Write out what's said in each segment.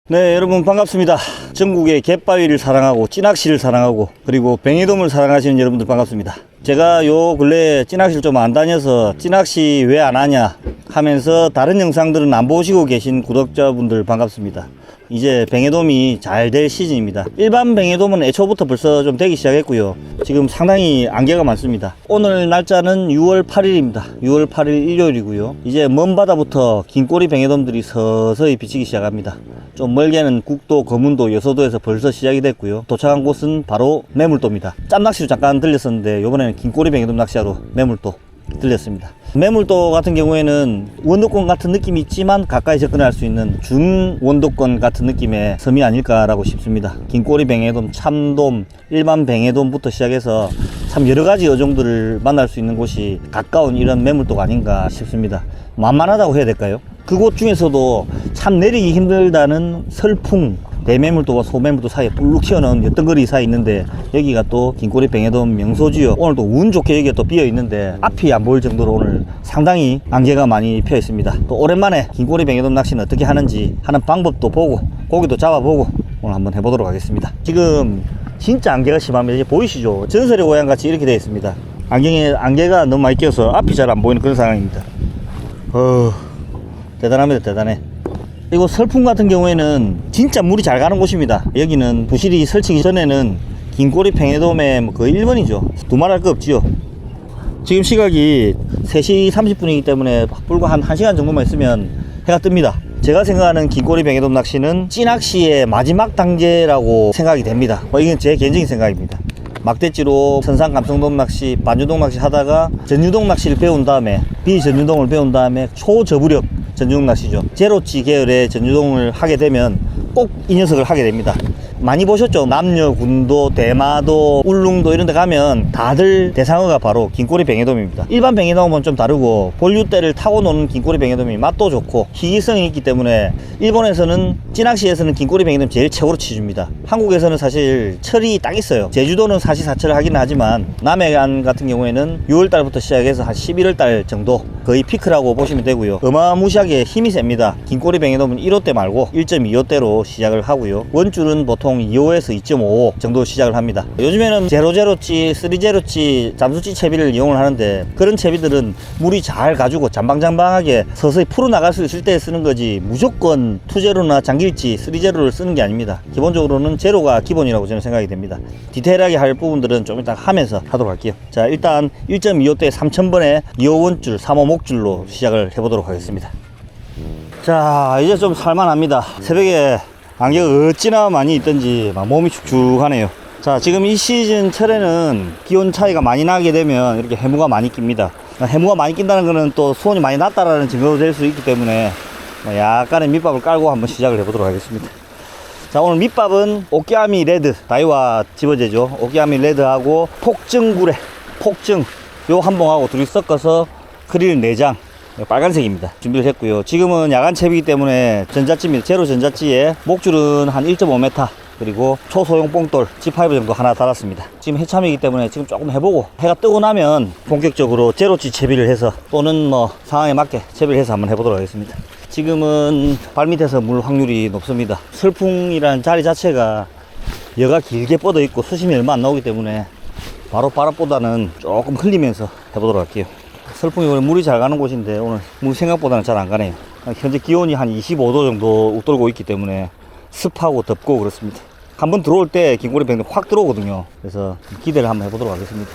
네, 여러분 반갑습니다. 전국의 갯바위를 사랑하고 찌낚시를 사랑하고 그리고 뱅에돔을 사랑하시는 여러분들 반갑습니다. 제가 요 근래 찌낚시를 좀 안 다녀서 찌낚시 왜 안 하냐 하면서 다른 영상들은 안 보시고 계신 구독자분들 반갑습니다. 이제 뱅에돔이 잘 될 시즌입니다. 일반 뱅에돔은 애초부터 벌써 좀 되기 시작했고요. 지금 상당히 안개가 많습니다. 오늘 날짜는 6월 8일입니다. 6월 8일 일요일이고요. 이제 먼 바다부터 긴꼬리 뱅에돔들이 서서히 비치기 시작합니다. 좀 멀게는 국도, 거문도, 여서도에서 벌써 시작이 됐고요. 도착한 곳은 바로 매물도입니다. 짬낚시로 잠깐 들렸었는데 이번에는 긴꼬리 뱅에돔 낚시하러 매물도 들렸습니다. 매물도 같은 경우에는 원도권 같은 느낌이 있지만 가까이 접근할 수 있는 준 원도권 같은 느낌의 섬이 아닐까라고 싶습니다. 긴꼬리 뱅에돔, 참돔, 일반 뱅에돔부터 시작해서 참 여러가지 어종들을 만날 수 있는 곳이 가까운 이런 매물도가 아닌가 싶습니다. 만만하다고 해야 될까요? 그곳 중에서도 참 내리기 힘들다는 설풍, 대매물도와 소매물도 사이에 불룩 튀어나온 옅덩거리 사이에 있는데 여기가 또 긴꼬리 뱅에돔 명소지역. 오늘 또 운 좋게 여기가 또 비어 있는데 앞이 안 보일 정도로 오늘 상당히 안개가 많이 펴 있습니다. 또 오랜만에 긴꼬리 뱅에돔 낚시는 어떻게 하는지 하는 방법도 보고 고기도 잡아보고 오늘 한번 해보도록 하겠습니다. 지금 진짜 안개가 심합니다. 이제 보이시죠? 전설의 고향 같이 이렇게 되어 있습니다. 안개가 너무 많이 껴서 앞이 잘 안 보이는 그런 상황입니다. 대단합니다. 대단해. 그리고 설풍 같은 경우에는 진짜 물이 잘 가는 곳입니다. 여기는 부실이 설치기 전에는 긴꼬리 뱅에돔의 거의 1번이죠. 두말할 거 없지요. 지금 시각이 3시 30분이기 때문에 불과 한 1시간 정도만 있으면 해가 뜹니다. 제가 생각하는 긴꼬리 뱅에돔 낚시는 찌낚시의 마지막 단계라고 생각이 됩니다. 이건 제 개인적인 생각입니다. 막대지로 선상 감성돔 낚시, 반유동 낚시 하다가 전유동 낚시를 배운 다음에 비전유동을 배운 다음에 초저부력 전유동 낚시죠. 제로치 계열의 전유동을 하게 되면 꼭 이 녀석을 하게 됩니다. 많이 보셨죠? 남녀, 군도, 대마도, 울릉도 이런 데 가면 다들 대상어가 바로 긴꼬리 뱅에돔입니다. 일반 뱅에돔은 좀 다르고 본류대를 타고 노는 긴꼬리 뱅에돔이 맛도 좋고 희귀성이 있기 때문에 일본에서는 찌낚시에서는 긴꼬리 뱅에돔 제일 최고로 치줍니다. 한국에서는 사실 철이 딱 있어요. 제주도는 사시사철을 하긴 하지만 남해안 같은 경우에는 6월달부터 시작해서 한 11월달 정도 거의 피크라고 보시면 되고요. 어마무시하게 힘이 셉니다. 긴꼬리 뱅에돔은 1호대 말고 1.25대로 시작을 하고요. 원줄은 보통 2호에서 2.5호 정도 시작을 합니다. 요즘에는 제로제로치, 3제로치, 잠수치 채비를 이용을 하는데 그런 채비들은 물이 잘 가지고 잠방잠방하게 서서히 풀어나갈 수 있을 때 쓰는 거지 무조건 2제로나 장길치, 3제로를 쓰는 게 아닙니다. 기본적으로는 제로가 기본이라고 저는 생각이 됩니다. 디테일하게 할 부분들은 좀 이따 하면서 하도록 할게요. 자, 일단 1.25대 3000번에 2호 원줄, 3호 목줄로 시작을 해보도록 하겠습니다. 자, 이제 좀 살만합니다. 새벽에 안개가 어찌나 많이 있던지 막 몸이 축축하네요. 자, 지금 이 시즌 철에는 기온 차이가 많이 나게 되면 이렇게 해무가 많이 낍니다. 해무가 많이 낀다는 거는 또 수온이 많이 낮다라는 증거도 될 수 있기 때문에 약간의 밑밥을 깔고 한번 시작을 해보도록 하겠습니다. 자, 오늘 밑밥은 오키아미 레드, 다이와 집어제죠. 오키아미 레드하고 폭증구레, 폭증 요 한 봉하고 둘이 섞어서 크릴 4장 빨간색입니다. 준비를 했고요. 지금은 야간 채비이기 때문에 전자찌입니다. 제로 전자찌에 목줄은 한 1.5m 그리고 초소형 뽕돌 G5 정도 하나 달았습니다. 지금 해참이기 때문에 지금 조금 해보고 해가 뜨고 나면 본격적으로 제로치 채비를 해서 또는 뭐 상황에 맞게 채비를 해서 한번 해보도록 하겠습니다. 지금은 발밑에서 물 확률이 높습니다. 설풍이라는 자리 자체가 여가 길게 뻗어 있고 수심이 얼마 안 나오기 때문에 바로 바람보다는 조금 흘리면서 해보도록 할게요. 설풍이 오늘 물이 잘 가는 곳인데 오늘 물 생각보다는 잘 안 가네요. 현재 기온이 한 25도 정도 웃돌고 있기 때문에 습하고 덥고 그렇습니다. 한번 들어올 때 긴꼬리 뱅에돔 확 들어오거든요. 그래서 기대를 한번 해보도록 하겠습니다.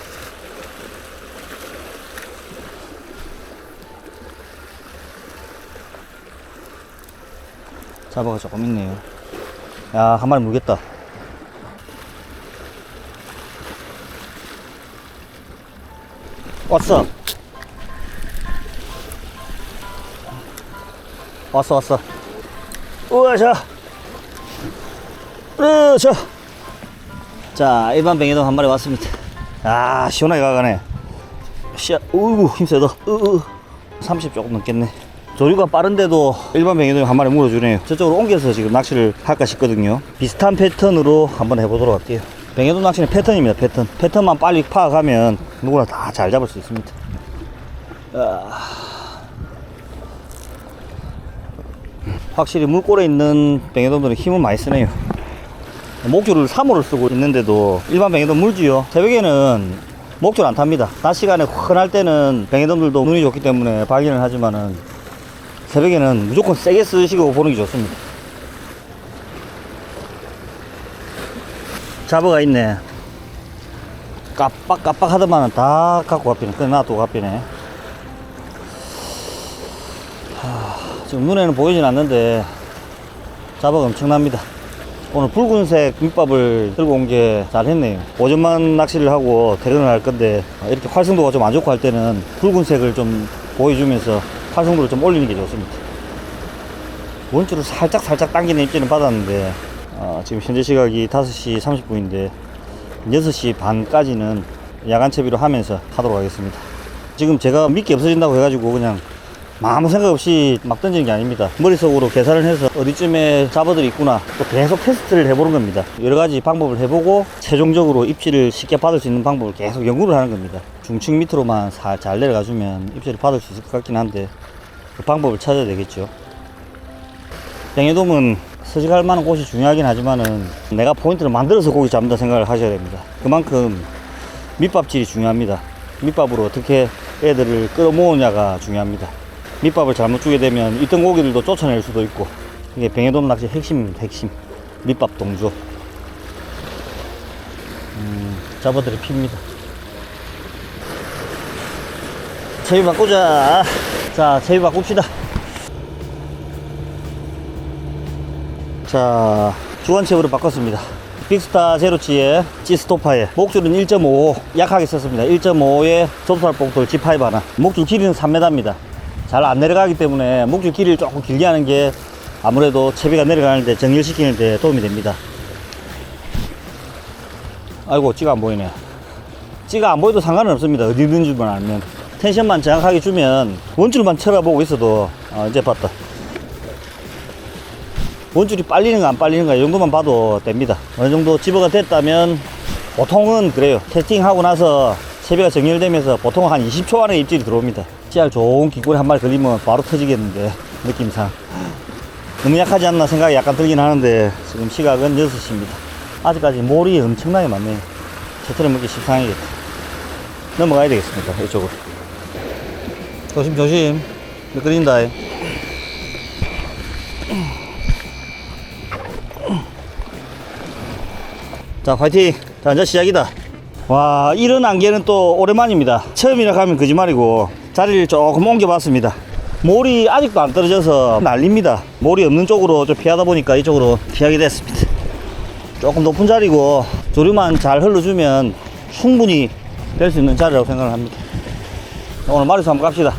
잡아가 조금 있네요. 야, 한 마리 물겠다. 왔어. 왔어. 으쌰. 자, 일반 뱅에돔 한 마리 왔습니다. 아, 시원하게 가가네. 우우, 힘세다. 30 조금 넘겠네. 조류가 빠른데도 일반 뱅에돔 한 마리 물어주네요. 저쪽으로 옮겨서 지금 낚시를 할까 싶거든요. 비슷한 패턴으로 한번 해보도록 할게요. 뱅에돔 낚시는 패턴입니다. 패턴만 빨리 파악하면 누구나 다 잘 잡을 수 있습니다. 확실히 물골에 있는 뱅에돔들은 힘을 많이 쓰네요. 목줄을 3호를 쓰고 있는데도 일반 뱅에돔 물지요. 새벽에는 목줄 안 탑니다. 낮 시간에 흔할 때는 뱅에돔들도 눈이 좋기 때문에 발견을 하지만은 새벽에는 무조건 세게 쓰시고 보는 게 좋습니다. 잡어가 있네. 깜빡깜빡 하더만은 다 갖고 가피네. 그래 놔두고 가피네. 지금 눈에는 보이진 않는데 잡어가 엄청납니다. 오늘 붉은색 밑밥을 들고 온 게 잘했네요. 오전만 낚시를 하고 퇴근을 할 건데 이렇게 활성도가 좀 안 좋고 할 때는 붉은색을 좀 보여주면서 활성도를 좀 올리는 게 좋습니다. 원줄을 살짝 당기는 입질은 받았는데 지금 현재 시각이 5시 30분인데 6시 반까지는 야간 채비로 하면서 하도록 하겠습니다. 지금 제가 미끼 없어진다고 해가지고 그냥 아무 생각 없이 막 던지는 게 아닙니다. 머릿속으로 계산을 해서 어디쯤에 잡어들이 있구나 또 계속 테스트를 해보는 겁니다. 여러가지 방법을 해보고 최종적으로 입질을 쉽게 받을 수 있는 방법을 계속 연구를 하는 겁니다. 중층 밑으로만 잘 내려가주면 입질을 받을 수 있을 것 같긴 한데 그 방법을 찾아야 되겠죠. 뱅에돔은 서식할 만한 곳이 중요하긴 하지만은 내가 포인트를 만들어서 고기 잡는다 생각을 하셔야 됩니다. 그만큼 밑밥질이 중요합니다. 밑밥으로 어떻게 애들을 끌어모으냐가 중요합니다. 밑밥을 잘못 주게 되면 있던 고기들도 쫓아낼 수도 있고 이게 뱅에돔 낚시 핵심입니다. 핵심 밑밥 동조. 잡어들이 핍니다. 채비 바꾸자. 자, 채비 바꿉시다. 자, 주간체브로 바꿨습니다. 빅스타 제로치에 G스토파에 목줄은 1.5 약하게 썼습니다. 1.5에 접살봉돌 G5 하나. 목줄 길이는 3m입니다. 잘 안 내려가기 때문에 목줄 길이를 조금 길게 하는 게 아무래도 채비가 내려가는데 정렬시키는 데 도움이 됩니다. 아이고, 찌가 안 보이네. 찌가 안 보여도 상관은 없습니다. 어디 있는 줄만 알면. 텐션만 정확하게 주면 원줄만 쳐다보고 있어도 이제 봤다. 원줄이 빨리는가 안 빨리는가 이 정도만 봐도 됩니다. 어느 정도 집어가 됐다면 보통은 그래요. 테스팅하고 나서 채비가 정렬되면서 보통 한 20초 안에 입질이 들어옵니다. 씨알 좋은 깃꼬리 한 마리 걸리면 바로 터지겠는데 느낌상 너무 약하지 않나 생각이 약간 들긴 하는데 지금 시각은 6시입니다. 아직까지 몰이 엄청나게 많네요. 채틀을 먹기 십상이겠다. 넘어가야 되겠습니다. 이쪽으로 조심 미끄린다. 자, 파이팅. 자, 이제 시작이다. 와, 이런 안개는 또 오랜만입니다. 처음이라 하면 거짓말이고 자리를 조금 옮겨봤습니다. 몰이 아직도 안 떨어져서 난립니다. 몰이 없는 쪽으로 좀 피하다 보니까 이쪽으로 피하게 됐습니다. 조금 높은 자리고 조류만 잘 흘러주면 충분히 될 수 있는 자리라고 생각을 합니다. 오늘 마리수 한번 갑시다.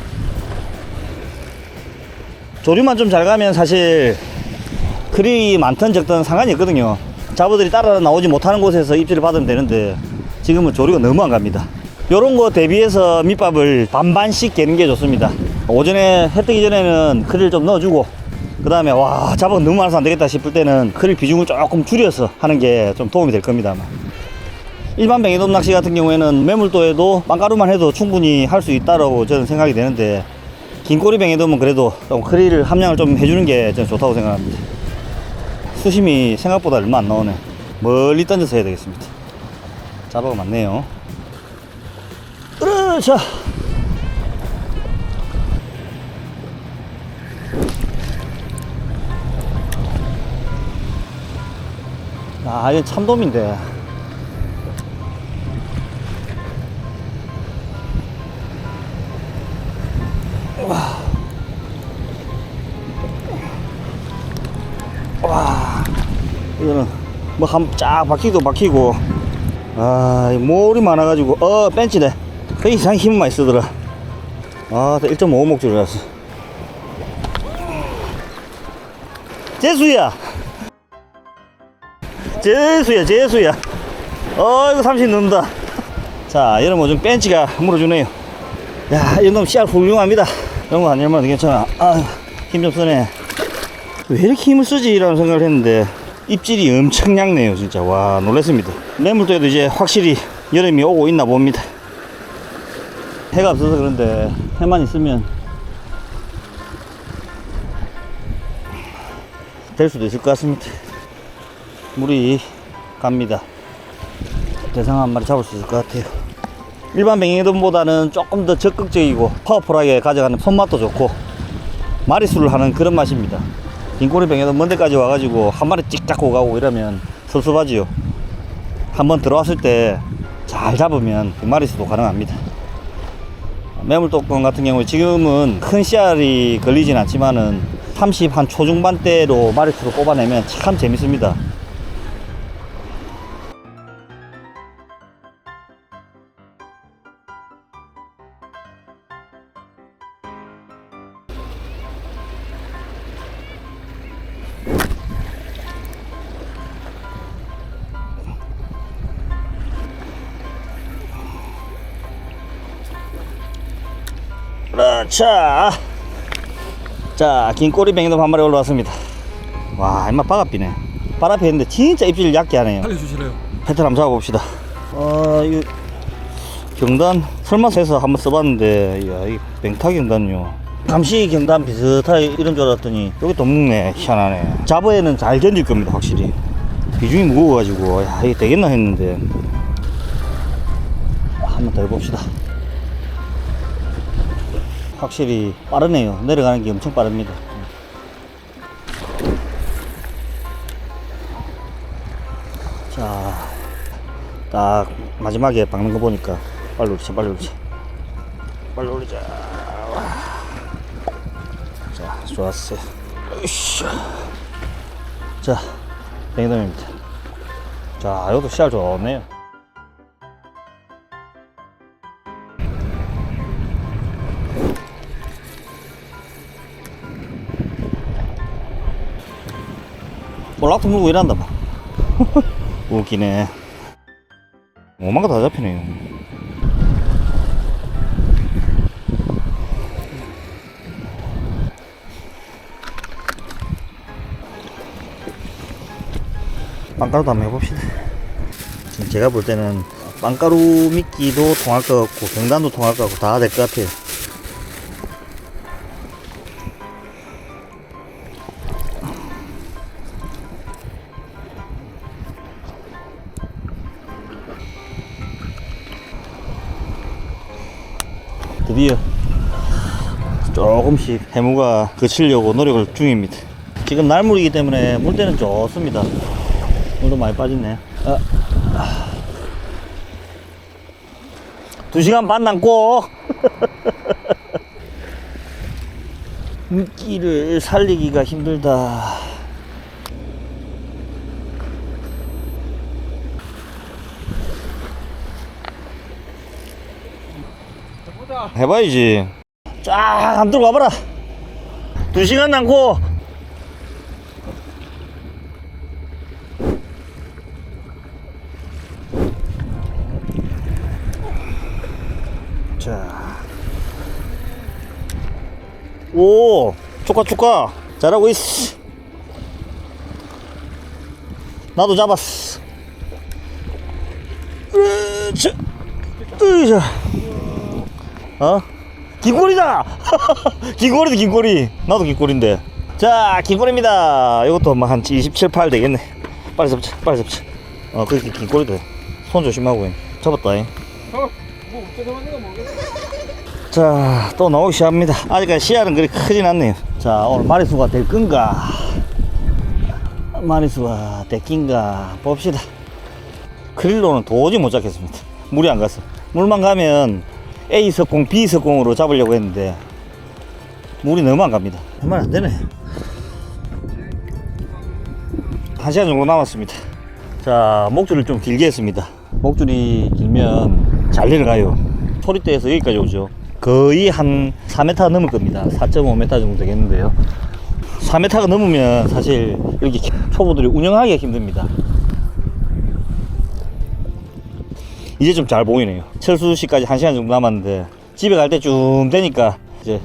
조류만 좀 잘 가면 사실 크릴이 많든 적든 상관이 없거든요. 잡어들이 따라 나오지 못하는 곳에서 입질을 받으면 되는데 지금은 조류가 너무 안 갑니다. 요런 거 대비해서 밑밥을 반반씩 개는 게 좋습니다. 오전에 해 뜨기 전에는 크릴 좀 넣어주고 그 다음에 와, 잡어가 너무 많아서 안 되겠다 싶을 때는 크릴 비중을 조금 줄여서 하는 게 좀 도움이 될 겁니다. 아마. 일반 뱅에돔 낚시 같은 경우에는 매물도에도 빵가루만 해도 충분히 할 수 있다고 저는 생각이 되는데 긴꼬리 뱅에돔은 그래도 좀 크릴 함량을 좀 해주는 게 저는 좋다고 생각합니다. 수심이 생각보다 얼마 안 나오네. 멀리 던져서 해야 되겠습니다. 잡어가 많네요. 으르차. 아, 이건 참돔인데. 와, 이거는 뭐 한 쫙 박히도 박히고, 아, 몰이 많아가지고 벤치네. 그 이상 힘 많이 쓰더라. 아, 1.5 목줄이라서. 재수야. 이거 30 넘는다. 자, 여러분 요즘 벤치가 물어주네요. 야, 이 정도면 씨알 훌륭합니다. 이런 거 안 열면 괜찮아. 아, 힘 좀 쓰네. 왜 이렇게 힘을 쓰지? 라는 생각을 했는데 입질이 엄청 얇네요. 진짜 와, 놀랐습니다. 매물도에도 이제 확실히 여름이 오고 있나 봅니다. 해가 없어서 그런데 해만 있으면 될 수도 있을 것 같습니다. 물이 갑니다. 대상 한 마리 잡을 수 있을 것 같아요. 일반 뱅에돔보다는 조금 더 적극적이고 파워풀하게 가져가는 손맛도 좋고 마리수를 하는 그런 맛입니다. 긴꼬리 뱅에돔 먼 데까지 와가지고 한 마리 찍 잡고 가고 이러면 섭섭하지요. 한번 들어왔을 때 잘 잡으면 그 마리수도 가능합니다. 매물독건 같은 경우에 지금은 큰 씨알이 걸리진 않지만은 30 한 초중반대로 마리수를 뽑아내면 참 재밌습니다. 자, 긴꼬리 뱅에돔 한 마리 올라왔습니다. 와, 임마 바가비네. 바람피 했는데 진짜 입질 얕게 하네요. 알려주시래요. 패턴 한번 잡아봅시다. 이거 경단 설마서에서 한번 써봤는데, 이야, 이 뱅타 경단요. 감시 경단 비슷하게 이런 줄 알았더니 여기 또 묵네. 희한하네. 잡어에는 잘 견딜 겁니다, 확실히. 비중이 무거워가지고, 야, 이게 되겠나 했는데. 한번 더 해봅시다. 확실히 빠르네요. 내려가는 게 엄청 빠릅니다. 자, 딱 마지막에 박는 거 보니까 빨리 올리자, 빨리 올리자, 빨리 올리자. 자, 좋았어요. 으쌰. 자, 뱅에돔입니다. 자, 이것도 씨알 좋네요. 볼락도 물고 일한다 봐. 웃기네. 오만 거 다 잡히네요. 빵가루도 한번 해봅시다. 지금 제가 볼 때는 빵가루 미끼도 통할 것 같고 경단도 통할 것 같고 다 될 것 같아요. 드디어 조금씩 해무가 그치려고 노력을 중입니다. 지금 날물이기 때문에 물때는 좋습니다. 물도 많이 빠졌네. 2시간 반 남고 미끼를 살리기가 힘들다. 해봐야지. 쫙 한번 들고 와봐라. 2시간 남고. 자, 오, 축하. 잘하고 있어. 나도 잡았어. 으쌰. 긴꼬리다. 긴꼬리. 나도 긴꼬리인데. 자, 긴꼬리입니다. 이것도 뭐 한 27, 8 되겠네. 빨리 잡자. 그렇게 긴꼬리다. 손 조심하고. 잡았다. 뭐 어째서 만든 건 모르겠어. 자, 또 나오기 시작합니다. 아직까지 씨알은 그리 크진 않네요. 자, 오늘 마리수가 될 건가? 마리수가 될긴가 봅시다. 크릴로는 도저히 못 잡겠습니다. 물이 안 가서. 물만 가면 A 석공, B 석공으로 잡으려고 했는데 물이 너무 안 갑니다. 정말 안 되네. 1시간 정도 남았습니다. 자, 목줄을 좀 길게 했습니다. 목줄이 길면 잘 내려가요. 소리대에서 여기까지 오죠. 거의 한 4m 넘을 겁니다. 4.5m 정도 되겠는데요. 4m가 넘으면 사실 이렇게 초보들이 운영하기가 힘듭니다. 이제 좀 잘 보이네요. 철수시까지 1시간 정도 남았는데 집에 갈 때쯤 되니까 이제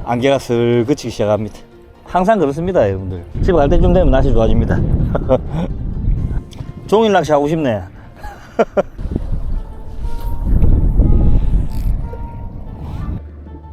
안개가 슬 그치기 시작합니다. 항상 그렇습니다, 여러분들. 집에 갈 때쯤 되면 날씨 좋아집니다. 종일 낚시 하고 싶네.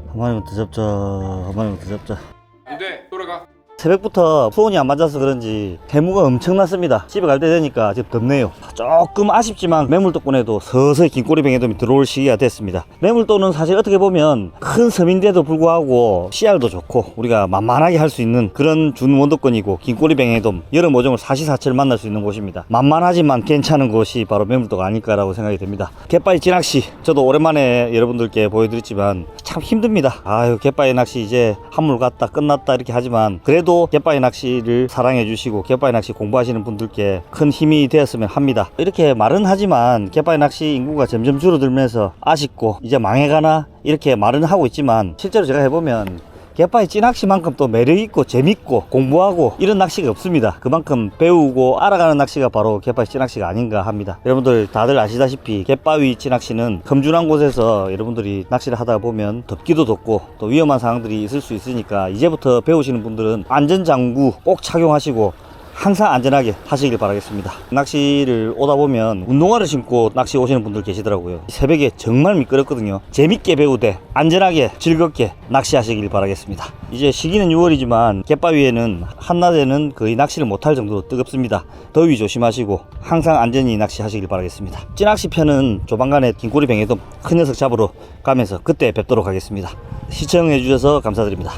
한 마리만 더 잡자. 안돼, 돌아가. 새벽부터 수온이 안 맞아서 그런지 해무가 엄청났습니다. 집에 갈 때 되니까 지금 덥네요. 조금 아쉽지만 매물도권에도 서서히 긴꼬리 뱅에돔이 들어올 시기가 됐습니다. 매물도는 사실 어떻게 보면 큰 섬인데도 불구하고 씨알도 좋고 우리가 만만하게 할 수 있는 그런 준원도권이고, 긴꼬리 뱅에돔 여러 모종을 사시사철 만날 수 있는 곳입니다. 만만하지만 괜찮은 곳이 바로 매물도가 아닐까라고 생각이 됩니다. 갯바위 찌낚시 저도 오랜만에 여러분들께 보여드렸지만 참 힘듭니다. 아유, 갯바위 낚시 이제 한물 갔다 끝났다 이렇게 하지만 그래도 갯바위 낚시를 사랑해 주시고 갯바위 낚시 공부하시는 분들께 큰 힘이 되었으면 합니다. 이렇게 말은 하지만 갯바위 낚시 인구가 점점 줄어들면서 아쉽고 이제 망해가나 이렇게 말은 하고 있지만, 실제로 제가 해보면 갯바위 찌낚시만큼 또 매력있고 재밌고 공부하고 이런 낚시가 없습니다. 그만큼 배우고 알아가는 낚시가 바로 갯바위 찌낚시가 아닌가 합니다. 여러분들 다들 아시다시피 갯바위 찌낚시는 험준한 곳에서 여러분들이 낚시를 하다 보면 덥기도 덥고 또 위험한 상황들이 있을 수 있으니까 이제부터 배우시는 분들은 안전장구 꼭 착용하시고 항상 안전하게 하시길 바라겠습니다. 낚시를 오다 보면 운동화를 신고 낚시 오시는 분들 계시더라고요. 새벽에 정말 미끄럽거든요. 재밌게 배우되 안전하게 즐겁게 낚시하시길 바라겠습니다. 이제 시기는 6월이지만 갯바위에는 한낮에는 거의 낚시를 못할 정도로 뜨겁습니다. 더위 조심하시고 항상 안전히 낚시하시길 바라겠습니다. 찌낚시 편은 조만간에 긴꼬리 뱅에돔 큰 녀석 잡으러 가면서 그때 뵙도록 하겠습니다. 시청해 주셔서 감사드립니다.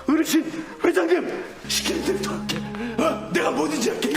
어르신, 회장님, 시키는 대로 할게. 내가 뭐든지 할게.